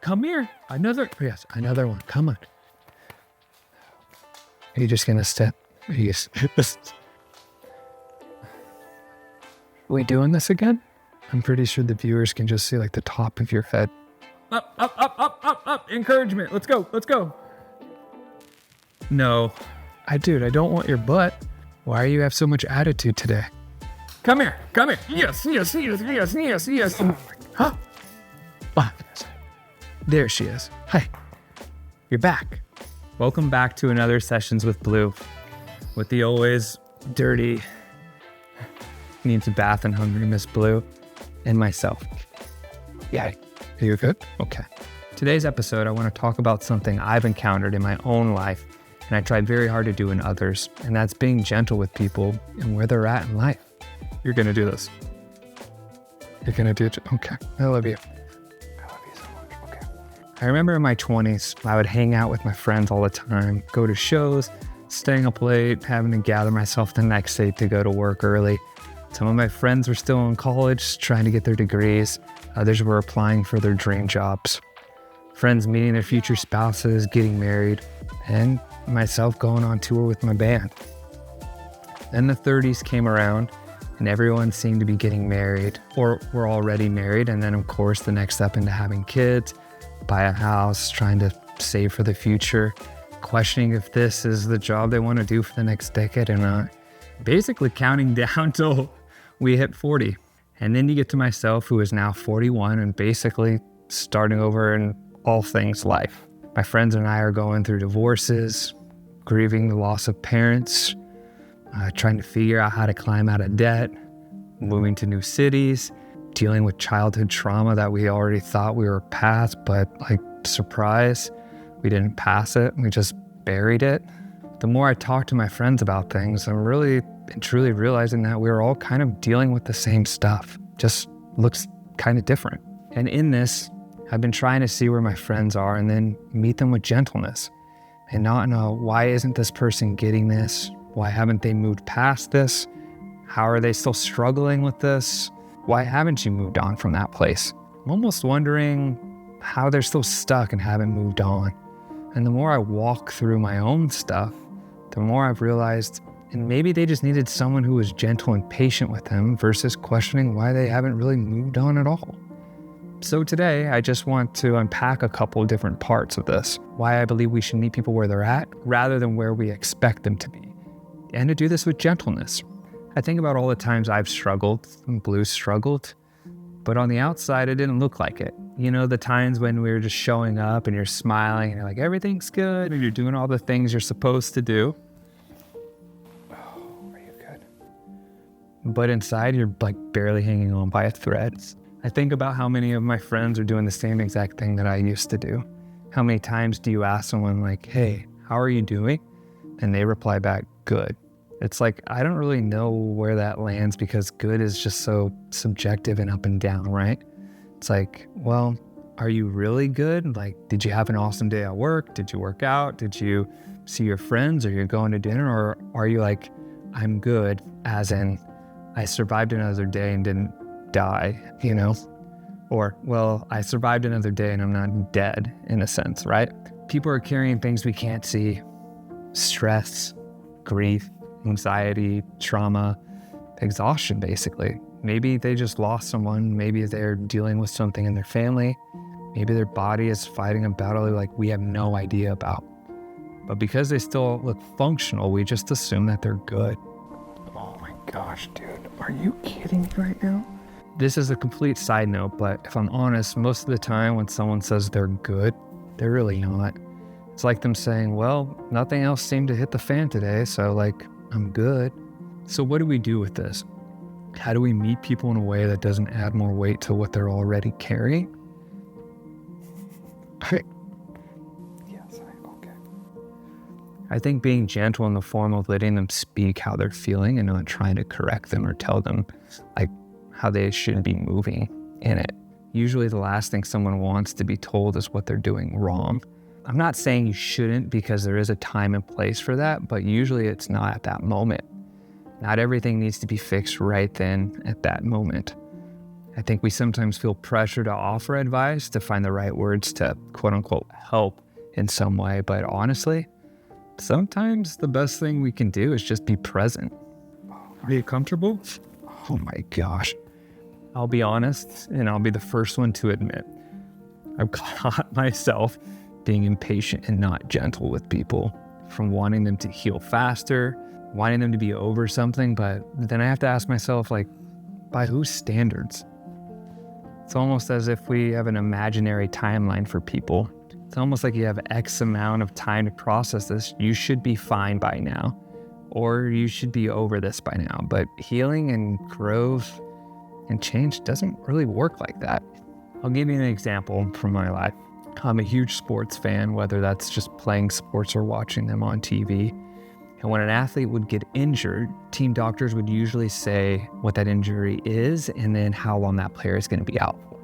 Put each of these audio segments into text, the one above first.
come here. Another one. Come on. Are you just going to step? Are we doing this again? I'm pretty sure the viewers can just see like the top of your head. Up. Encouragement. Let's go. No. I don't want your butt. Why do you have so much attitude today? Come here. Yes. Huh? There she is. Hi. You're back. Welcome back to another Sessions with Blue. With the always dirty, needs a bath and hungry Miss Blue, and myself. Yeah. Are you good? Okay. Today's episode, I want to talk about something I've encountered in my own life, and I try very hard to do in others, and that's being gentle with people and where they're at in life. You're going to do this. You're going to do it? Okay. I love you. I love you so much. Okay. I remember in my 20s, I would hang out with my friends all the time, go to shows, staying up late, having to gather myself the next day to go to work early. Some of my friends were still in college, trying to get their degrees. Others were applying for their dream jobs. Friends meeting their future spouses, getting married, and myself going on tour with my band. Then the 30s came around, and everyone seemed to be getting married, or were already married. And then, of course, the next step into having kids, buy a house, trying to save for the future, questioning if this is the job they want to do for the next decade or not. Basically counting down till we hit 40. And then you get to myself, who is now 41 and basically starting over in all things life. My friends and I are going through divorces, grieving the loss of parents, trying to figure out how to climb out of debt, moving to new cities, dealing with childhood trauma that we already thought we were past, but like, surprise, we didn't pass it. We just buried it. The more I talk to my friends about things, I'm really and truly realizing that we're all kind of dealing with the same stuff, just looks kind of different. And in this, I've been trying to see where my friends are and then meet them with gentleness and not know, why isn't this person getting this? Why haven't they moved past this? How are they still struggling with this? Why haven't you moved on from that place? I'm almost wondering how they're still stuck and haven't moved on. And the more I walk through my own stuff, the more I've realized, and maybe they just needed someone who was gentle and patient with them versus questioning why they haven't really moved on at all. So today, I just want to unpack a couple of different parts of this. Why I believe we should meet people where they're at rather than where we expect them to be. And to do this with gentleness. I think about all the times I've struggled, and Blue struggled, but on the outside, it didn't look like it. You know, the times when we were just showing up and you're smiling and you're like, everything's good, and you're doing all the things you're supposed to do. Oh, are you good? But inside, you're like barely hanging on by a thread. I think about how many of my friends are doing the same exact thing that I used to do. How many times do you ask someone like, hey, how are you doing? And they reply back, good. It's like, I don't really know where that lands because good is just so subjective and up and down, right? It's like, well, are you really good? Like, did you have an awesome day at work? Did you work out? Did you see your friends? Or you're going to dinner? Or are you like, I'm good, as in, I survived another day and didn't die, you know? Or, well, I survived another day and I'm not dead, in a sense, right? People are carrying things we can't see. Stress, grief, anxiety, trauma, exhaustion, basically. Maybe they just lost someone. Maybe they're dealing with something in their family. Maybe their body is fighting a battle like we have no idea about. But because they still look functional, we just assume that they're good. Oh my gosh, dude. Are you kidding me right now? This is a complete side note, but if I'm honest, most of the time when someone says they're good, they're really not. It's like them saying, well, nothing else seemed to hit the fan today, so like, I'm good. So what do we do with this? How do we meet people in a way that doesn't add more weight to what they're already carrying? Okay. I think being gentle in the form of letting them speak how they're feeling and not trying to correct them or tell them like how they should be moving in it. Usually the last thing someone wants to be told is what they're doing wrong. I'm not saying you shouldn't, because there is a time and place for that, but usually it's not at that moment. Not everything needs to be fixed right then at that moment. I think we sometimes feel pressure to offer advice, to find the right words to quote unquote help in some way. But honestly, sometimes the best thing we can do is just be present. Are you comfortable? Oh my gosh. I'll be honest, and I'll be the first one to admit, I've caught myself being impatient and not gentle with people, from wanting them to heal faster, wanting them to be over something. But then I have to ask myself, like, by whose standards? It's almost as if we have an imaginary timeline for people. It's almost like you have X amount of time to process this. You should be fine by now, or you should be over this by now. But healing and growth and change doesn't really work like that. I'll give you an example from my life. I'm a huge sports fan, whether that's just playing sports or watching them on TV. And when an athlete would get injured, team doctors would usually say what that injury is and then how long that player is going to be out for.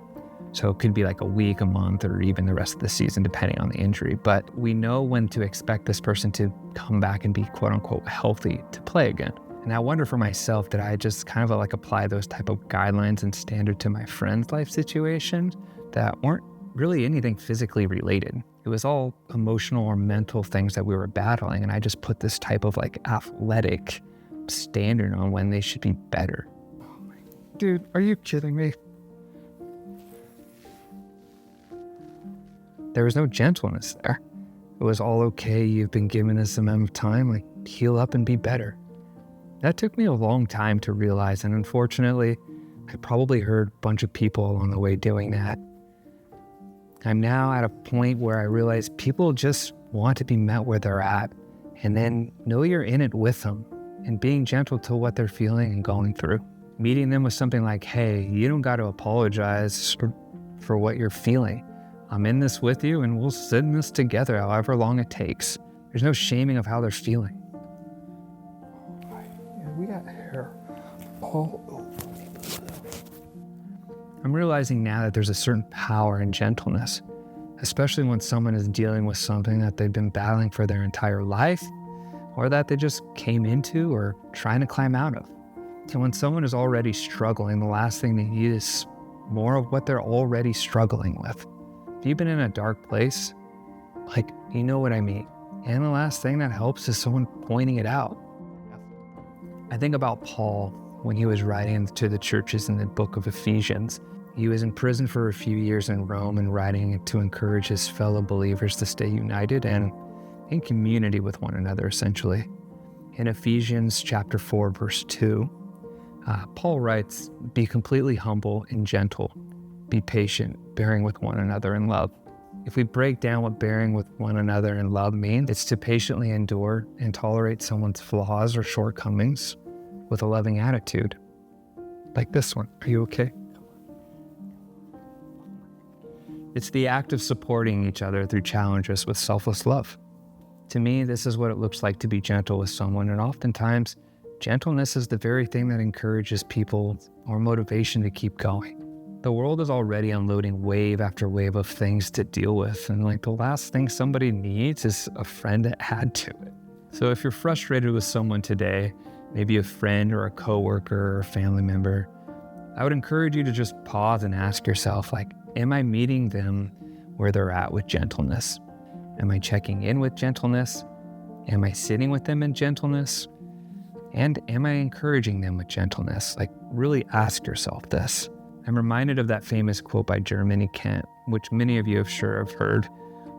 So it could be like a week, a month, or even the rest of the season, depending on the injury. But we know when to expect this person to come back and be quote unquote healthy to play again. And I wonder for myself, did I just kind of like apply those type of guidelines and standard to my friend's life situations that weren't really anything physically related? It was all emotional or mental things that we were battling. And I just put this type of like athletic standard on when they should be better. Dude, are you kidding me? There was no gentleness there. It was all okay. You've been given this amount of time, like heal up and be better. That took me a long time to realize. And unfortunately, I probably heard a bunch of people along the way doing that. I'm now at a point where I realize people just want to be met where they're at, and then know you're in it with them and being gentle to what they're feeling and going through. Meeting them with something like, hey, you don't got to apologize for what you're feeling. I'm in this with you and we'll sit in this together however long it takes. There's no shaming of how they're feeling. Yeah, we got hair all over me. I'm realizing now that there's a certain power in gentleness, especially when someone is dealing with something that they've been battling for their entire life, or that they just came into or trying to climb out of. And when someone is already struggling, the last thing they need is more of what they're already struggling with. If you've been in a dark place, like, you know what I mean. And the last thing that helps is someone pointing it out. I think about Paul when he was writing to the churches in the book of Ephesians. He was in prison for a few years in Rome and writing to encourage his fellow believers to stay united and in community with one another, essentially. In Ephesians chapter 4, verse 2, Paul writes, "Be completely humble and gentle. Be patient, bearing with one another in love." If we break down what bearing with one another in love means, it's to patiently endure and tolerate someone's flaws or shortcomings with a loving attitude. Like this one. Are you okay? It's the act of supporting each other through challenges with selfless love. To me, this is what it looks like to be gentle with someone, and oftentimes, gentleness is the very thing that encourages people or motivation to keep going. The world is already unloading wave after wave of things to deal with, and like the last thing somebody needs is a friend to add to it. So if you're frustrated with someone today, maybe a friend or a coworker or a family member, I would encourage you to just pause and ask yourself, like, am I meeting them where they're at with gentleness? Am I checking in with gentleness? Am I sitting with them in gentleness? And am I encouraging them with gentleness? Like, really ask yourself this. I'm reminded of that famous quote by Germany Kent, which many of you have sure have heard,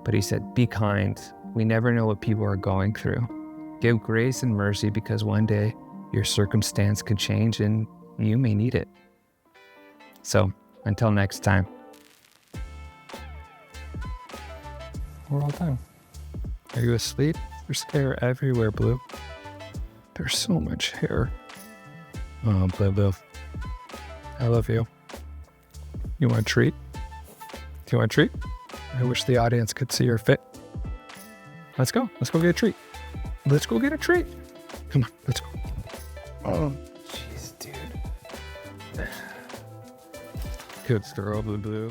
but he said, "Be kind. We never know what people are going through. Give grace and mercy because one day your circumstance could change and you may need it." So until next time. We're all done. Are you asleep? There's hair everywhere, Blue. There's so much hair. Oh, Blue. I love you. You want a treat? Do you want a treat? I wish the audience could see your fit. Let's go. Let's go get a treat. Let's go get a treat. Come on, let's go. Oh, jeez, dude. Good girl, Blue.